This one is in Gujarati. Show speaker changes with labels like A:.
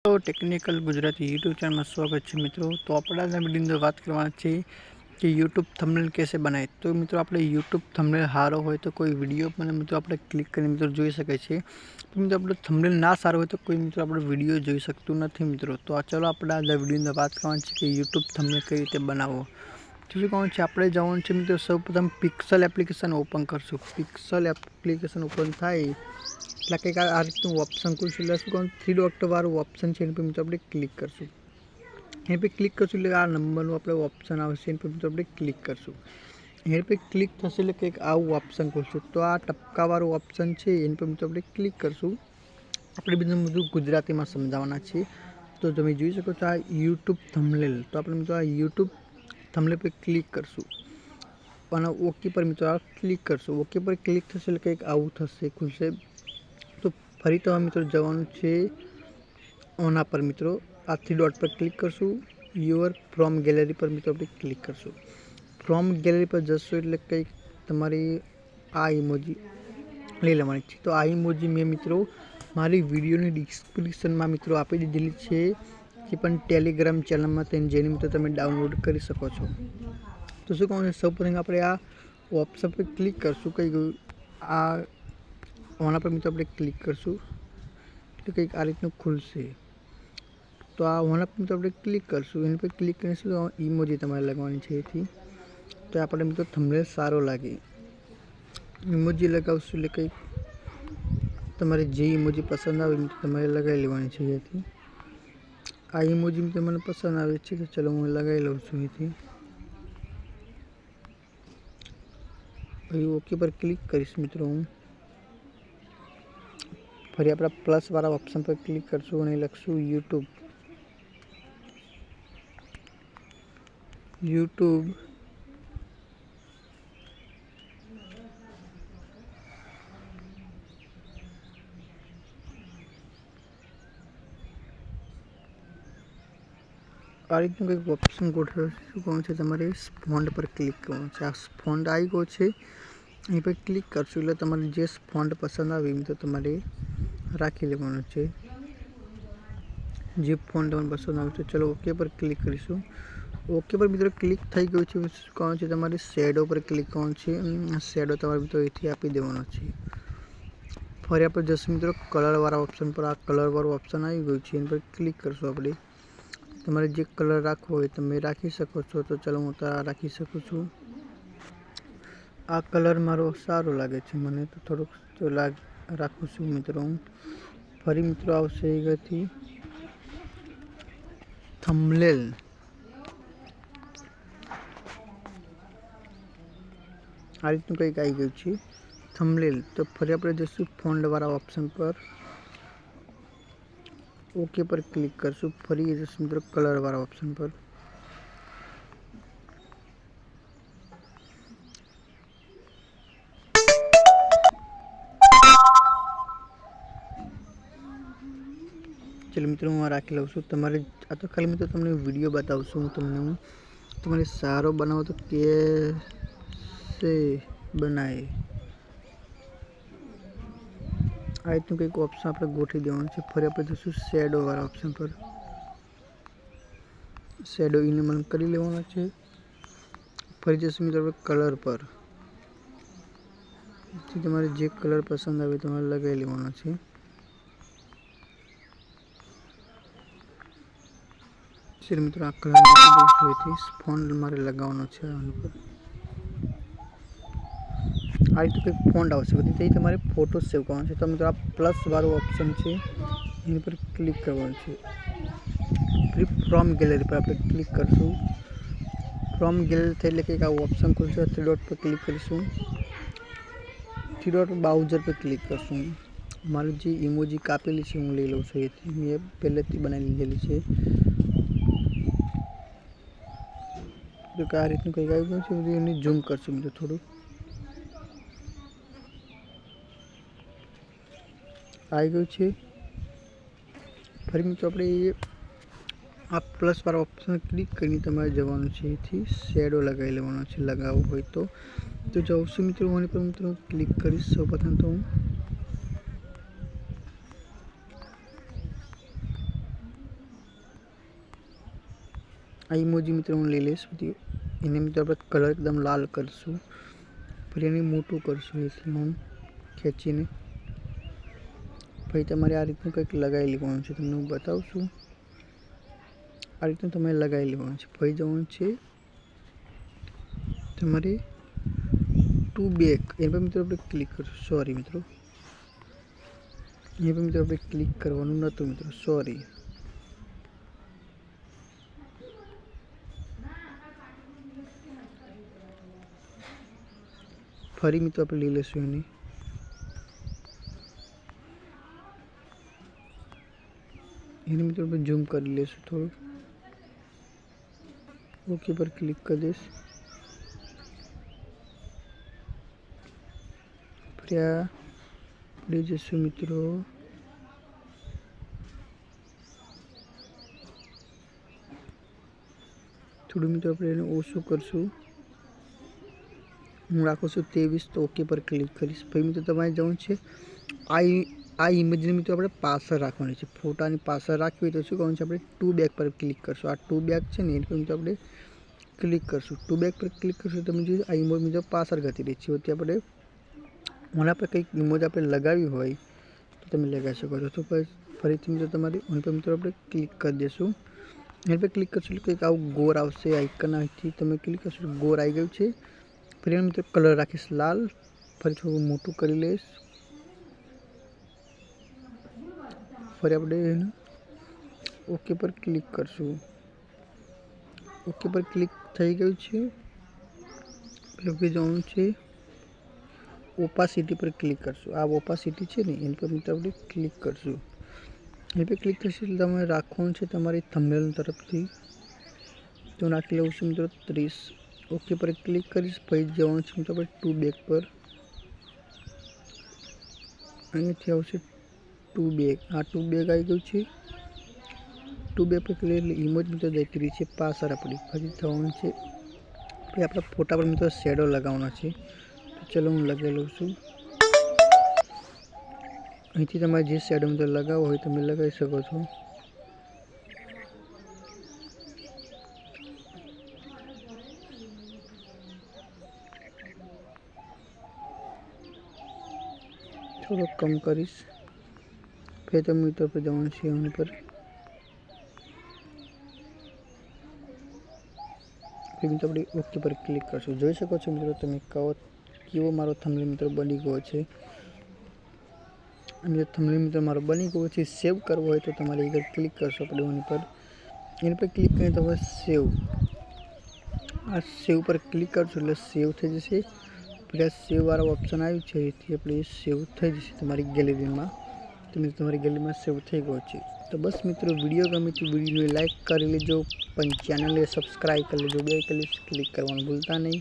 A: तो टेक्निकल गुजराती यूट्यूब चैनल में स्वागत है मित्रों। तो अपना वीडियो बात करवा कि यूट्यूब थंबनेल कैसे बनाए। तो मित्रों આપણે यूट्यूब थंबनेल સારો હોય તો કોઈ વિડીયો પણ મિત્રો આપણે ક્લિક કરીને મિત્રો જોઈ શકે છે। તો મિત્રો આપણો થંબનેલ ના સારો હોય તો કોઈ મિત્રો આપણો વિડીયો જોઈ શકતું નથી મિત્રો। તો ચાલો આપણે આ વિડીયોની વાત કરવાની છે કે यूट्यूब થંબનેલ કઈ રીતે બનાવવો। તો શું કહું છે આપણે જવાનું છે મિત્રો સૌપ્રથમ પિક્સલ એપ્લિકેશન ઓપન કરશું। પિક્સલ એપ્લિકેશન ઓપન થાય એટલે કંઈક આ રીતનું ઓપ્શન ખુલશે। એટલે શું કહું 3 ડોટ વાળું ઓપ્શન છે એની પર મિત્રો આપણે ક્લિક કરશું। यहाँ पे क्लिक करशू એટલે આ નંબરનું આપણે ઓપ્શન આવશે એની પર મિત્રો આપણે ક્લિક કરશું। यहाँ पे ક્લિક થશે એટલે કંઈક આવું ઓપ્શન ખુલશે। તો આ ટપકાવાળું ઓપ્શન છે એની પર મિત્રો આપણે ક્લિક કરશું। આપણે બધું ગુજરાતીમાં સમજાવવાના છે। તો તમે જોઈ શકો છો આ યુટ્યુબ થંબનેલ। તો આપણે મિત્રો આ યુટ્યુબ થંબનેલ પર ક્લિક કરશું અને ઓકે પર મિત્રો આ ક્લિક કરશું। ઓકે પર ક્લિક થશે એટલે કંઈક આવું થશે ખુલશે। તો ફરી તો મિત્રો જવાનું છે ઓના પર મિત્રો आ 3 डॉट पर क्लिक करशू। योर फ्रॉम गैलरी पर मित्रों આપણે क्लिक करशू। फ्रॉम गैलरी पर जशो એટલે કંઈક તમારી આ ઇમોજી લઈ લેવાની છે। તો આ ઇમોજી મેં મિત્રો મારી વિડીયોની ડિસ્ક્રિપ્શનમાં મિત્રો આપી દીધેલી છે કે પણ ટેલિગ્રામ ચેનલમાં જેની મિત્રો તમે ડાઉનલોડ કરી શકો છો। તો શું કહું સૌપ્રથમ આપણે આ ઓપ્શન પર ક્લિક કરશું। કંઈક આ ઓના પર મિત્રો આપણે ક્લિક કરશું એટલે કંઈક આ રીતનું ખુલશે। तो आ वन पर આપણે ક્લિક કરશું। એની પર ક્લિક કરીને શું ઇમોજી તમારે લગાવવાની છે એથી તો આપણે મિત્રો થંબનેલ સારો લાગે। ઇમોજી લગાવશું એટલે કંઈક તમારે જે ઇમોજી પસંદ આવે તમારે લગાવી લેવાની છે એથી। આ ઇમોજી તમને પસંદ આવે છે તો ચલો હું લગાવી લઉં છું એથી। પછી ઓકે પર ક્લિક કરીશ મિત્રો હું। ફરી આપણે પ્લસ વાળા ઓપ્શન પર ક્લિક કરશું અને લખશું યુટ્યુબ। यूट्यूब आ रीतनु कंईक ऑप्शन गोठवे शुं कहूँ छे तमारे फॉन्ट पर क्लिक करवानुं छे। आ फॉन्ट आई गयो छे अहीं पर क्लिक करशो એટલે તમારે જે ફોન્ટ પસંદ આવે એ તો તમારે રાખી લેવાનું છે। જે ફોન્ટ તમને પસંદ આવે તો ચલો ઓકે પર ક્લિક કરીશું। ओके पर मित्रों क्लिक थई गयुं छे। कौन छे तमारे शेडो पर क्लिक करवानुं छे। शेडो तमारे मित्रों एथी आपी देवानो छे। फरी आपणे जस्ट मित्रों कलर वाला ऑप्शन पर आ कलर वाळुं ऑप्शन आई गयुं छे एनी पर क्लिक करशुं आपणे। तमारे जे कलर राखवो होय तमे राखी शको छो। तो चलो हूँ तो आ राखी शकું છું। आ कलर मारो सारो लागे छे मने तो थोड़ुंक तो राखुं छुं मित्रों। फरी मित्रों आवशे एथी थंबनेल। आ रीतनु कंईक आई गयुं छे थंबनेल। तो फरी आपणे जशुं फॉन्ट वाला ऑप्शन पर ओके पर क्लिक करशुं। फरी जशुं मित्रों कलर वाला ऑप्शन पर चलो मित्रों हूँ राखी लઉં છું। તમારે આ તો ખાલી મિત્રો તમને વિડીયો બતાવું છું તમને હું। તમારે સારો બનાવો તો कैसे बनाए आ रीतनु कंईक ऑप्शन આપણે ગોઠવી દેવાનું છે। ફરી આપણે જશું શેડો વાળા ऑप्शन पर। શેડો ઇનેબલ કરી લેવાનો છે। ફરી જશું મિત્રો આપણે કલર પર। તમારે જે કલર પસંદ આવે તમારે લગાવી લેવાનો છે। चलो मित्रों आ कलर फॉन्ट मारे लगावानो छे। आ रीते कोई फॉन्ट आवशे बधी तमारे फोटो सेव करवानो छे। तो मित्रों आ प्लस वाळुं ऑप्शन छे एनी पर क्लिक करवानुं छे। फिर फ्रॉम गैलरी पर आपणे क्लिक करशुं। फ्रॉम गैलरी थई એટલે કંઈક આ ऑप्शन खुलशे। 3 डॉट पर क्लिक करीशुं। 3 डॉट ब्राउज़र पर क्लिक करशुं। मारी जे इमोजी कापेली छे हूँ लई लઉં છું એથી મેં પહેલેથી બનાવી લીધેલી છે। तो आ रीतनु कंईक आई गयुं छे। एने झूम करशुं मित्रों थोड़ुं आई गयुं छे। फरी मित्रों आपणे आ प्लस वाला ऑप्शन क्लिक करीने तमारे जवानुं छे एथी शेडो लगावी लेवानो छे लगावવો હોય तो जवशुं मित्रों आनी पर मित्रों क्लिक करीश। सौप्रथम तो આ ઇમોજી મિત્રો હું લઈ લઈશ બધી એને મિત્રો આપણે કલર એકદમ લાલ કરશું, પછી એને મોટું કરશું એથી હું ખેંચીને. પછી તમારે આ રીતનું કંઈક લગાવી લેવાનું છે, તમને હું બતાવું છું. આ રીતનું તમારે લગાવી લેવાનું છે. પછી જવાનું છે તમારે ટુ બેક, એના પર મિત્રો આપણે ક્લિક કરશું. સોરી મિત્રો, એ પર મિત્રો આપણે ક્લિક કરવાનું નહોતું મિત્રો, સોરી. ફરી મિત્રો આપણે લઈ લઈશું એને મિત્રો આપણે ઝૂમ કરી લઈશું થોડું. ઓકે પર ક્લિક કરી દઈશ. ફરી આપણે જઈશું મિત્રો થોડું મિત્રો આપણે એને ઓછું કરશું. હું રાખું છું 23, તો ઓકે પર ક્લિક કરીશ. પછી મિત્રો તમારે જવું છે આ ઇમેજને મિત્રો આપણે પાછળ રાખવાની છે. ફોટાની પાછળ રાખવી હોય તો શું કરવાનું છે, આપણે ટુ બેક પર ક્લિક કરશું. આ ટુ બેક છે ને એની પર મિત્રો આપણે ક્લિક કરશું. ટુ બેક પર ક્લિક કરશું તમે જોયું આ ઇમેજ મિત્રો પાછળ જતી રહી છે. ત્યાં આપણે મને આપણે કંઈક ઇમેજ આપણે લગાવી હોય તો તમે લગાવી શકો છો. તો ફરીથી મિત્રો તમારી ઓન પર મિત્રો આપણે ક્લિક કરી દઈશું. એની પર ક્લિક કરશું એટલે કંઈક આવું ગોર આવશે. આઇકન અહીંથી તમે ક્લિક કરશો ગોર આવી ગયું છે. ફરી મિત્રો કલર રાખીશ લાલ, ફરી થોડું મોટું કરી લઈશ. ફરી આપણે એને ઓકે પર ક્લિક કરશું. ઓકે પર ક્લિક થઈ ગયું છે. પછી જવાનું છે ઓપાસિટી પર ક્લિક કરશું. આ ઓપાસિટી છે ને એની પર મિત્રો આપણે ક્લિક કરશું. એની પર ક્લિક થશે એટલે તમારે રાખવાનું છે તમારી થંબનેલ તરફથી. તો નાખી લઉં છું મિત્રો 30. ઓકે પર ક્લિક કરીશ. પછી જવાનું છે મિત્રો આપણે ટુ બેક પર. અહીંયાથી આવશે ટુ બેક. આ ટુ બેક આવી ગયું છે. ટુ બેક પર ક્લિક એટલે ઇમેજ મિત્રો જતી રહી છે પાછળ આપણી. પછી થવાનું છે પછી આપણા ફોટા પર મિત્રો શેડો લગાવવાનો છે. તો ચલો હું લગાવી લઉં છું. અહીંથી તમારે જે શેડો મિત્રો લગાવવો હોય તમે લગાવી શકો છો. થોડો કમ કરીશ. फिर तो मीटर पर जवान છે એની પર फिर મિત્રો આપણે ઓકે પર ક્લિક કરશું. જોઈ શકો છો મિત્રો તમે કેવો મારો થંબનેલ મિત્રો બની ગયો છે. અને થંબનેલ મિત્રો મારો બની ગયો છે. સેવ કરવો હોય તો તમારે એક ક્લિક કરશો આપણે એની પર ક્લિક કરીને તમે સેવ પર ક્લિક કરશો એટલે સેવ થઈ જશે. પછી સેવ વાળો ઓપ્શન આવ્યું છે એથી આપણે સેવ થઈ જશે તમારી ગેલેરીમાં. તો મિત્રો તમારી ગેલેરીમાં સેવ થઈ ગયો છે. તો બસ મિત્રો વિડીયો ગમે તો વિડીયોને લાઈક કરી લેજો, પણ ચેનલને સબસ્ક્રાઈબ કરી લેજો. બે ક્લિક કરવાનું ભૂલતા નહીં.